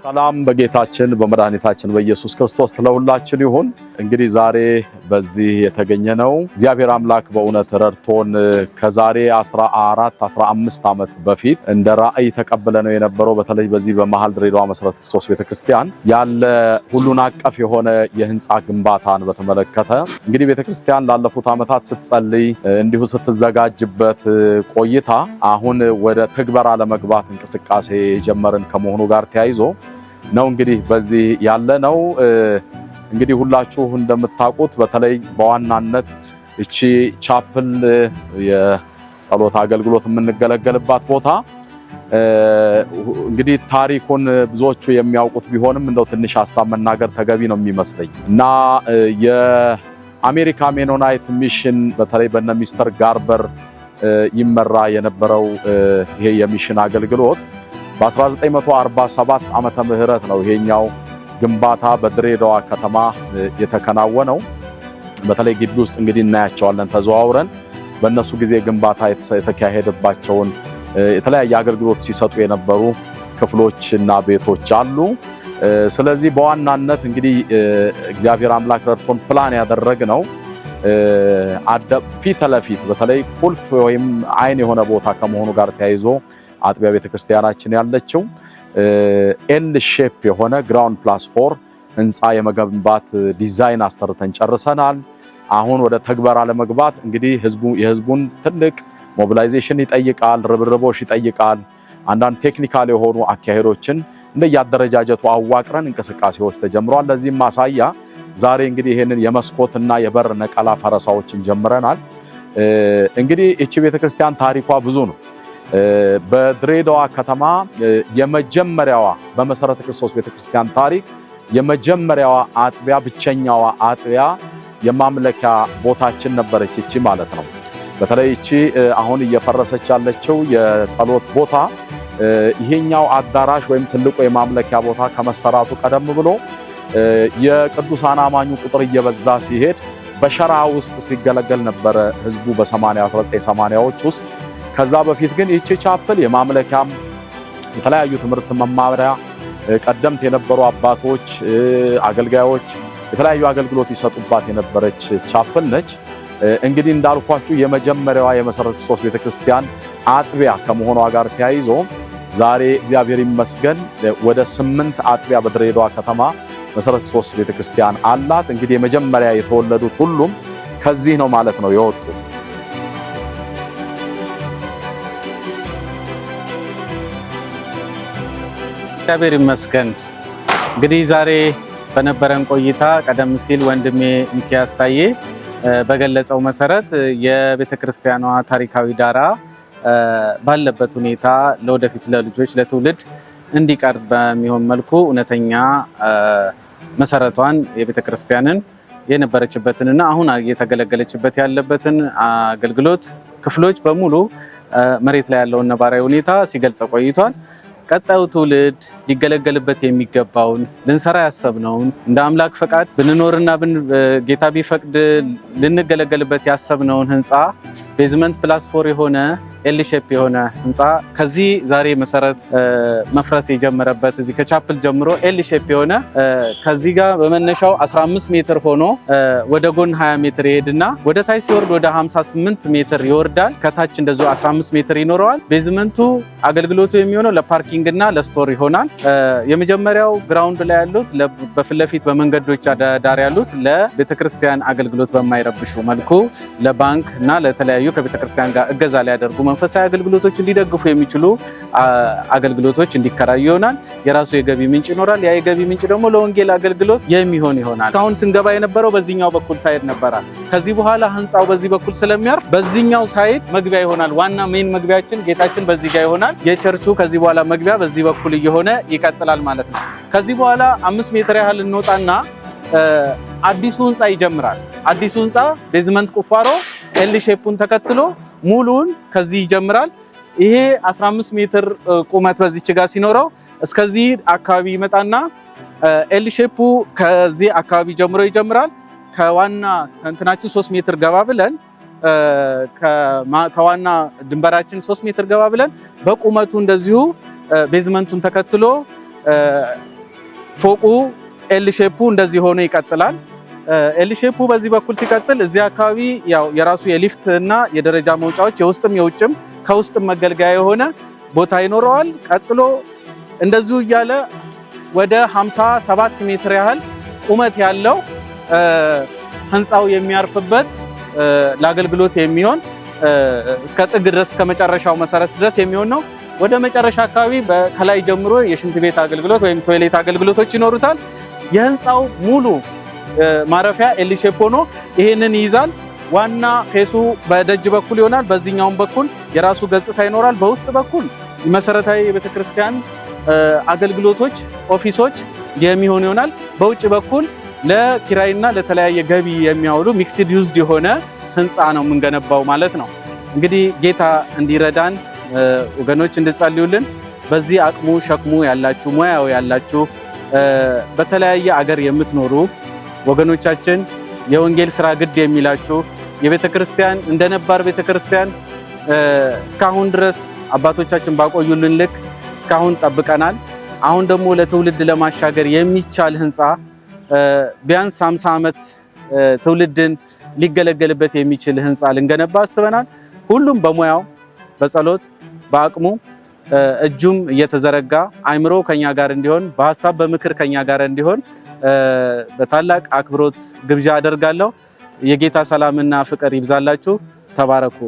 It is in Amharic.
ሰላም በጌታችን በመድኃኒታችን በኢየሱስ ክርስቶስ ለሁላችን ይሁን። እንግዲህ ዛሬ በዚህ የተገኘነው እግዚአብሔር አምላክ በእውነት ረድቶን ከዛሬ 14-15 ዓመት በፊት እንደ ራእይ ተቀበለነው የነበረው በተለይ በዚህ በመሃል ድሬዳዋ መሰረተ ክርስቶስ ቤተክርስቲያን ያለ ሁሉን አቀፍ የሆነ የህንጻ ግንባታን በተመለከተ እንግዲህ ቤተክርስቲያን ላለፉት ዓመታት ስትጸልይ እንዲሁ ስትዘጋጅበት ቆይታ አሁን ወደ ትግበራ ለመግባት እንቅስቃሴ የጀመርን ከመሆኑ ጋር ተያይዞ ነው እንግዲህ በዚህ ያለ ነው። እንግዲህ ሁላችሁ እንደምታውቁት በተለይ በዋናነት እቺ ቻፕል የጸሎት አገልግሎት የምንገለገልባት ቦታ እንግዲህ ታሪኩን ብዙዎቹ የሚያውቁት ቢሆንም እንደው ትንሽ ሐሳብ መናገር ተገቢ ነው የሚመስለኝ እና የአሜሪካ ሜኖናይት ሚሽን በተለይ በነ ሚስተር ጋርበር ይመራ የነበረው ይሄ የሚሽን አገልግሎት በ1947 ዓመተ ምህረት ነው ይሄኛው ግንባታ በድሬዳዋ ከተማ የተከናወነው። በተለይ ግቢ ውስጥ እንግዲህ እናያቸዋለን ተዘዋውረን በእነሱ ጊዜ ግንባታ የተካሄደባቸውን የተለያየ አገልግሎት ሲሰጡ የነበሩ ክፍሎችና ቤቶች አሉ። ስለዚህ በዋናነት እንግዲህ እግዚአብሔር አምላክ ረድቶን ፕላን ያደረግነው ፊት ለፊት በተለይ ቁልፍ ወይም አይን የሆነ ቦታ ከመሆኑ ጋር ተያይዞ አጥቢያ ቤተክርስቲያናችን ያለችው ኤል ሼፕ የሆነ ግራውንድ ፕላስ 4 ህንጻ የመገንባት ዲዛይን አሰርተን ጨርሰናል። አሁን ወደ ተግባራ ለመግባት እንግዲህ የህዝቡን ትልቅ ሞቢላይዜሽን ይጠይቃል፣ ርብርቦሽ ይጠይቃል። አንዳንድ ቴክኒካል የሆኑ አካሄዶችን እንደያደረጃጀቱ አዋቅረን እንቅስቃሴዎች ተጀምሯል። ለዚህም ማሳያ ዛሬ እንግዲህ ይሄንን የመስኮትና የበር ነቀላ ፈረሳዎችን ጀምረናል። እንግዲህ እቺ ቤተክርስቲያን ታሪኳ ብዙ ነው። በድሬዳዋ ከተማ የመጀመሪያዋ በመሰረተ ክርስቶስ ቤተክርስቲያን ታሪክ የመጀመሪያዋ አጥቢያ ብቸኛዋ አጥቢያ የማምለኪያ ቦታችን ነበረች እቺ ማለት ነው። በተለይ እቺ አሁን እየፈረሰች ያለችው የጸሎት ቦታ ይሄኛው አዳራሽ ወይም ትልቁ የማምለኪያ ቦታ ከመሰራቱ ቀደም ብሎ የቅዱሳን አማኙ ቁጥር እየበዛ ሲሄድ በሸራ ውስጥ ሲገለገል ነበረ ህዝቡ በ1980ዎች ውስጥ። ከዛ በፊት ግን ይህች ቻፕል የማምለኪያም የተለያዩ ትምህርት መማሪያ ቀደምት የነበሩ አባቶች አገልጋዮች የተለያዩ አገልግሎት ይሰጡባት የነበረች ቻፕል ነች። እንግዲህ እንዳልኳችሁ የመጀመሪያዋ የመሰረተ ክርስቶስ ቤተክርስቲያን አጥቢያ ከመሆኗ ጋር ተያይዞ ዛሬ እግዚአብሔር ይመስገን ወደ 8 አጥቢያ በድሬዳዋ ከተማ መሰረተ ክርስቶስ ቤተክርስቲያን አላት። እንግዲህ የመጀመሪያ የተወለዱት ሁሉም ከዚህ ነው ማለት ነው የወጡት። እግዚአብሔር ይመስገን። እንግዲህ ዛሬ በነበረን ቆይታ ቀደም ሲል ወንድሜ ሚኪያስ ታዬ በገለጸው መሰረት የቤተክርስቲያኗ ታሪካዊ ዳራ ባለበት ሁኔታ ለወደፊት ለልጆች ለትውልድ እንዲቀርብ በሚሆን መልኩ እውነተኛ መሰረቷን የቤተክርስቲያንን የነበረችበትንና አሁን እየተገለገለችበት ያለበትን አገልግሎት ክፍሎች በሙሉ መሬት ላይ ያለውን ነባራዊ ሁኔታ ሲገልጽ ቆይቷል። ቀጣዩ ትውልድ ሊገለገልበት የሚገባውን ልንሰራ ያሰብነውን እንደ አምላክ ፈቃድ ብንኖርና ጌታ ቢፈቅድ ልንገለገልበት ያሰብነውን ህንፃ ቤዝመንት ፕላስ 4 የሆነ ኤል ሼፕ የሆነ ህንፃ ከዚህ ዛሬ መሰረት መፍረስ የጀመረበት እዚህ ከቻፕል ጀምሮ ኤል ሼፕ የሆነ ከዚህ ጋር በመነሻው 15 ሜትር ሆኖ ወደ ጎን 20 ሜትር ይሄድና ወደ ታች ሲወርድ ወደ 58 ሜትር ይወርዳል። ከታች እንደዚሁ 15 ሜትር ይኖረዋል። ቤዝመንቱ አገልግሎቱ የሚሆነው ለፓርኪንግ እና ለስቶር ይሆናል። የመጀመሪያው ግራውንድ ላይ ያሉት በፊት ለፊት በመንገዶች ዳር ያሉት ለቤተክርስቲያን አገልግሎት በማይረብሹ መልኩ ለባንክ እና ለተለያዩ ከቤተክርስቲያን ጋር እገዛ ሊያደርጉ መንፈሳዊ አገልግሎቶች እንዲደግፉ የሚችሉ አገልግሎቶች እንዲከራዩ ይሆናል። የራሱ የገቢ ምንጭ ይኖራል። ያ የገቢ ምንጭ ደግሞ ለወንጌል አገልግሎት የሚሆን ይሆናል። አሁን ስንገባ የነበረው በዚህኛው በኩል ሳይድ ነበራል። ከዚህ በኋላ ህንፃው በዚህ በኩል ስለሚያርፍ በዚህኛው ሳይድ መግቢያ ይሆናል። ዋና ሜን መግቢያችን ጌታችን በዚህ ጋር ይሆናል። የቸርቹ ከዚህ በኋላ መግቢያ በዚህ በኩል እየሆነ ይቀጥላል ማለት ነው። ከዚህ በኋላ 5 ሜትር ያህል እንወጣና አዲሱ ህንፃ ይጀምራል። አዲሱ ህንፃ ቤዝመንት ቁፋሮ ኤል ሼፑን ተከትሎ ሙሉን ከዚህ ይጀምራል። ይሄ 15 ሜትር ቁመት በዚች ጋር ሲኖረው እስከዚህ አካባቢ ይመጣና ኤል ሼፑ ከዚህ አካባቢ ጀምሮ ይጀምራል። ከዋና እንትናችን 3 ሜትር ገባ ብለን ከዋና ድንበራችን 3 ሜትር ገባ ብለን በቁመቱ እንደዚሁ ቤዝመንቱን ተከትሎ ፎቁ ኤል ሼፑ እንደዚህ ሆኖ ይቀጥላል። ኤል ሼፑ በዚህ በኩል ሲቀጥል እዚህ አካባቢ ያው የራሱ የሊፍት እና የደረጃ መውጫዎች የውስጥም የውጭም ከውስጥም መገልገያ የሆነ ቦታ ይኖረዋል። ቀጥሎ እንደዚሁ እያለ ወደ 57 ሜትር ያህል ቁመት ያለው ህንፃው የሚያርፍበት ለአገልግሎት የሚሆን እስከ ጥግ ድረስ ከመጨረሻው መሰረት ድረስ የሚሆን ነው። ወደ መጨረሻ አካባቢ ከላይ ጀምሮ የሽንት ቤት አገልግሎት ወይም ቶይሌት አገልግሎቶች ይኖሩታል። የህንፃው ሙሉ ማረፊያ ኤል ሼፕ ሆኖ ይሄንን ይይዛል። ዋና ፌሱ በደጅ በኩል ይሆናል። በዚህኛውም በኩል የራሱ ገጽታ ይኖራል። በውስጥ በኩል መሰረታዊ የቤተክርስቲያን አገልግሎቶች፣ ኦፊሶች የሚሆን ይሆናል። በውጭ በኩል ለኪራይና ለተለያየ ገቢ የሚያውሉ ሚክስድ ዩዝድ የሆነ ህንፃ ነው የምንገነባው ማለት ነው። እንግዲህ ጌታ እንዲረዳን ወገኖች እንድጸልዩልን፣ በዚህ አቅሙ ሸክሙ ያላችሁ ሙያው ያላችሁ በተለያየ አገር የምትኖሩ ወገኖቻችን የወንጌል ስራ ግድ የሚላችሁ የቤተክርስቲያን እንደነባር ቤተክርስቲያን እስካሁን ድረስ አባቶቻችን ባቆዩልን ልክ እስካሁን ጠብቀናል። አሁን ደግሞ ለትውልድ ለማሻገር የሚቻል ህንፃ ቢያንስ 50 ዓመት ትውልድን ሊገለገልበት የሚችል ህንፃ ልንገነባ አስበናል። ሁሉም በሙያው በጸሎት በአቅሙ እጁም እየተዘረጋ አይምሮ ከኛ ጋር እንዲሆን በሐሳብ በምክር ከኛ ጋር እንዲሆን በታላቅ አክብሮት ግብዣ አደርጋለሁ። የጌታ ሰላምና ፍቅር ይብዛላችሁ። ተባረኩ።